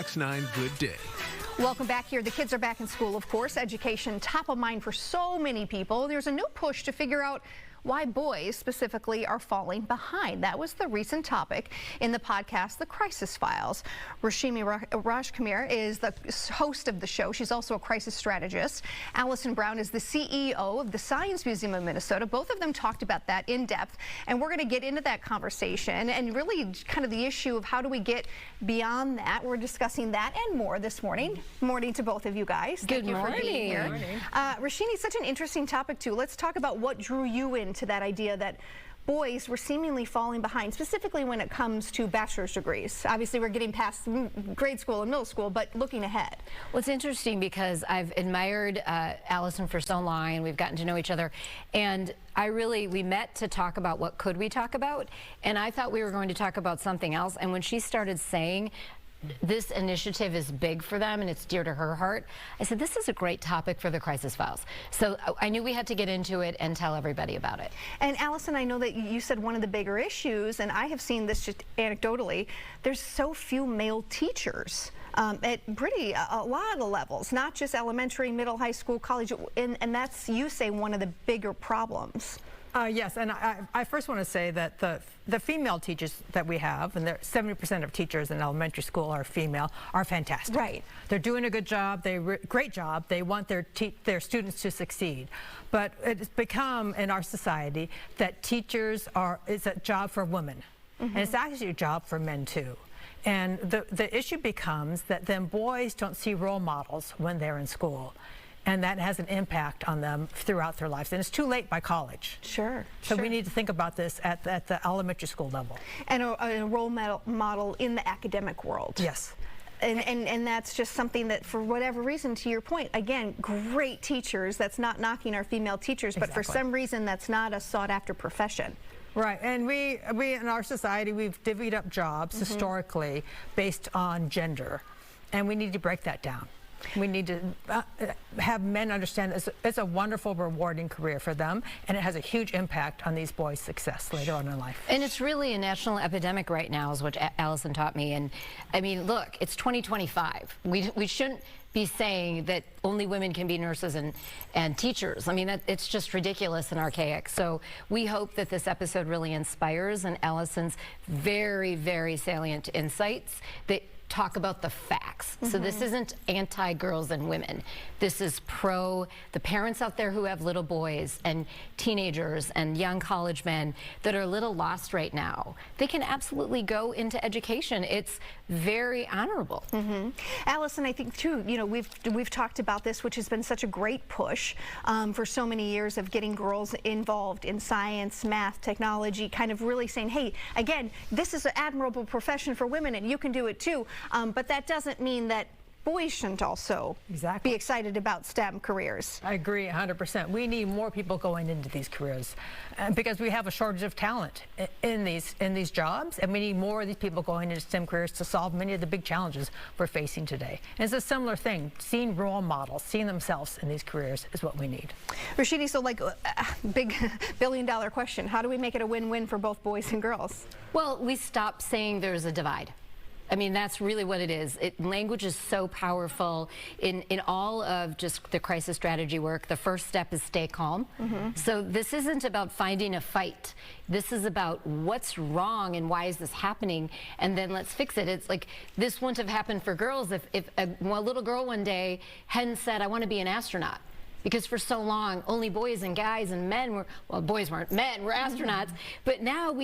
Fox 9 Good Day. Welcome back here. The kids are back in school, of course. Education top of mind for so many people. There's a new push to figure out why boys specifically are falling behind. That was the recent topic in the podcast, The Crisis Files. Roshini is the host of the show. She's also a crisis strategist. Alison Brown is the CEO of the Science Museum of Minnesota. Both of them talked about that in depth, and we're going to get into that conversation and really kind of the issue of how do we get beyond that. We're discussing that and more this morning. Morning to both of you guys. Good morning. For being here. Roshini, such an interesting topic too. Let's talk about what drew you into that idea that boys were seemingly falling behind, specifically when it comes to bachelor's degrees. Obviously, we're getting past grade school and middle school, but looking ahead. Well, it's interesting because I've admired Alison for so long, and we've gotten to know each other. And we met to talk about what could we talk about, and I thought we were going to talk about something else. And when she started saying this initiative is big for them and it's dear to her heart, I said, this is a great topic for the Crisis Files. So I knew we had to get into it and tell everybody about it. And Alison, I know that you said one of the bigger issues, and I have seen this just anecdotally, there's so few male teachers at a lot of levels, not just elementary, middle, high school, college, and that's, you say, one of the bigger problems. Yes, and I first want to say that the female teachers that we have, and 70% of teachers in elementary school are female, are fantastic. Right. They're doing a good job. Great job. They want their students to succeed. But it's become in our society that teachers it's a job for women, and it's actually a job for men too. And the issue becomes that then boys don't see role models when they're in school. And that has an impact on them throughout their lives. And it's too late by college. Sure. So we need to think about this at the elementary school level. And a role model in the academic world. Yes. And that's just something that, for whatever reason, to your point, again, great teachers, that's not knocking our female teachers, but for some reason that's not a sought-after profession. Right, and we in our society, we've divvied up jobs historically based on gender, and we need to break that down. We need to have men understand it's a wonderful, rewarding career for them, and it has a huge impact on these boys' success later on in life. And it's really a national epidemic right now, is what Alison taught me. And I mean, look, it's 2025. We shouldn't be saying that only women can be nurses and teachers. I mean, it's just ridiculous and archaic. So we hope that this episode really inspires, and Alison's very, very salient insights that talk about the facts. So this isn't anti-girls and women. This is pro the parents out there who have little boys and teenagers and young college men that are a little lost right now. They can absolutely go into education. It's very honorable. Alison, I think too, you know, we've talked about this, which has been such a great push for so many years of getting girls involved in science, math, technology, kind of really saying, hey, again, this is an admirable profession for women and you can do it too. But that doesn't mean that boys shouldn't also be excited about STEM careers. I agree 100%. We need more people going into these careers because we have a shortage of talent in these jobs, and we need more of these people going into STEM careers to solve many of the big challenges we're facing today. And it's a similar thing. Seeing role models, seeing themselves in these careers is what we need. Roshini, so like big billion-dollar question, how do we make it a win-win for both boys and girls? Well, we stop saying there's a divide. I mean, that's really what it is. Language is so powerful in all of just the crisis strategy work. The first step is stay calm. So this isn't about finding a fight. This is about what's wrong and why is this happening, and then let's fix it. It's like this wouldn't have happened for girls if a little girl one day hadn't said, I want to be an astronaut. Because for so long, only boys and guys and men were, well, boys weren't, men were astronauts. But now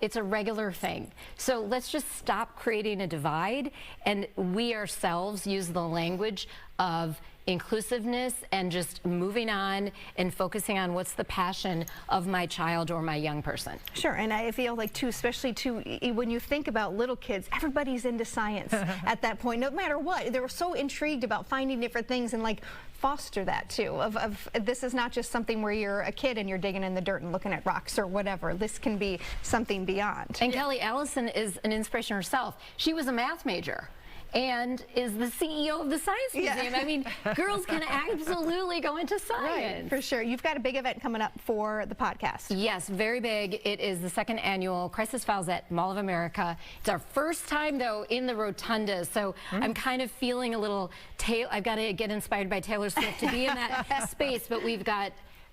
it's a regular thing. So let's just stop creating a divide, and we ourselves use the language of inclusiveness and just moving on and focusing on what's the passion of my child or my young person. Sure, and I feel like too, especially too, when you think about little kids, everybody's into science at that point, no matter what. They were so intrigued about finding different things and like foster that too, of this is not just something where you're a kid and you're digging in the dirt and looking at rocks or whatever. This can be something beyond. And Kelly, Alison is an inspiration herself. She was a math major. and is the CEO of the Science Museum. I mean, girls can absolutely go into science. Right, for sure. You've got a big event coming up for the podcast. Yes, very big. It is the second annual Crisis Files at Mall of America. It's our first time, though, in the Rotunda, so I'm kind of feeling a little, I've got to get inspired by Taylor Swift to be in that space, but we've got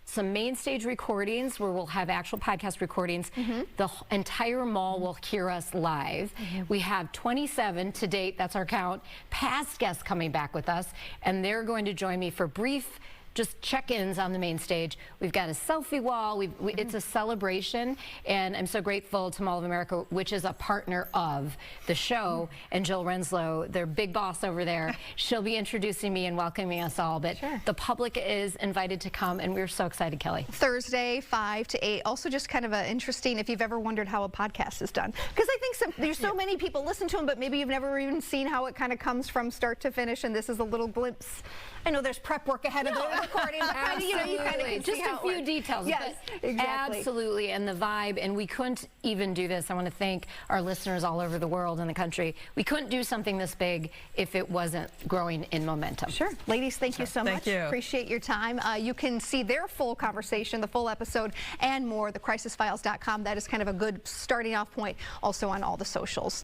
some main stage recordings where we'll have actual podcast recordings. The entire mall will hear us live. We have 27 to date, that's our count, past guests coming back with us, and they're going to join me for brief just check-ins on the main stage. We've got a selfie wall. It's a celebration, and I'm so grateful to Mall of America, which is a partner of the show, and Jill Renslow, their big boss over there. She'll be introducing me and welcoming us all, but the public is invited to come, and we're so excited, Kelly. Thursday, 5 to 8. Also just kind of interesting if you've ever wondered how a podcast is done. Because I think there's so many people listen to them, but maybe you've never even seen how it kind of comes from start to finish, and this is a little glimpse. I know there's prep work ahead of the recording, but kind of, you kind of can just see how a few details. Yes, exactly. Absolutely, and the vibe, and we couldn't even do this. I want to thank our listeners all over the world and the country. We couldn't do something this big if it wasn't growing in momentum. Sure. Ladies, thank you so much. Thank you. Appreciate your time. You can see their full conversation, the full episode, and more, thecrisisfiles.com. That is kind of a good starting off point, also on all the socials.